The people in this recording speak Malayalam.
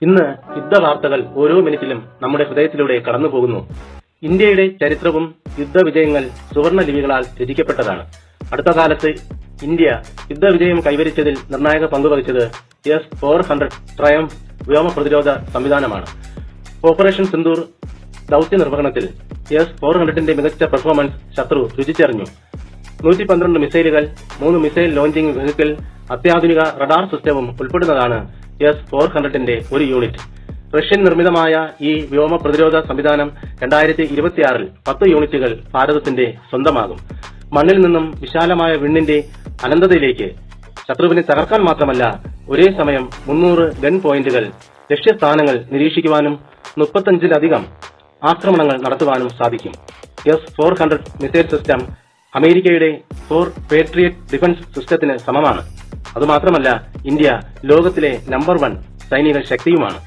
ഇന്ന് യുദ്ധവാർത്തകൾ ഓരോ മിനിറ്റിലും നമ്മുടെ ഹൃദയത്തിലൂടെ കടന്നുപോകുന്നു. ഇന്ത്യയുടെ ചരിത്രവും യുദ്ധവിജയങ്ങൾ സുവർണ ലിപികളാൽ രചിക്കപ്പെട്ടതാണ്. അടുത്ത കാലത്ത് ഇന്ത്യ യുദ്ധവിജയം കൈവരിച്ചതിൽ നിർണായക പങ്കുവഹിച്ചത് S-400 ട്രയംഫ് വ്യോമ പ്രതിരോധ സംവിധാനമാണ്. ഓപ്പറേഷൻ സിന്ദൂർ ദൌത്യ നിർവഹണത്തിൽ S-400ന്റെ മികച്ച പെർഫോമൻസ് ശത്രു രുചിച്ചറിഞ്ഞു. 112 മിസൈലുകൾ, 3 മിസൈൽ ലോഞ്ചിംഗ് വെഹിക്കിൾ, അത്യാധുനിക റഡാർ സിസ്റ്റവും ഉൾപ്പെടുന്നതാണ് S-400ന്റെ ഒരു യൂണിറ്റ്. റഷ്യൻ നിർമ്മിതമായ ഈ വ്യോമ പ്രതിരോധ സംവിധാനം 2026-ൽ 10 യൂണിറ്റുകൾ ഭാരതത്തിന്റെ സ്വന്തമാകും. മണ്ണിൽ നിന്നും വിശാലമായ വിണ്ണിന്റെ അനന്തതയിലേക്ക് ശത്രുവിനെ തകർക്കാൻ മാത്രമല്ല, ഒരേ സമയം 300 ഗൺ പോയിന്റുകൾ, ലക്ഷ്യസ്ഥാനങ്ങൾ നിരീക്ഷിക്കുവാനും 35-ലധികം ആക്രമണങ്ങൾ നടത്തുവാനും സാധിക്കും. S-400 മിസൈൽ സിസ്റ്റം അമേരിക്കയുടെ 4 പേട്രിയറ്റ് ഡിഫൻസ് സിസ്റ്റത്തിന് സമമാണ്. അതുമാത്രമല്ല, ഇന്ത്യ ലോകത്തിലെ നമ്പർ 1 സൈനിക ശക്തിയുമാണ്.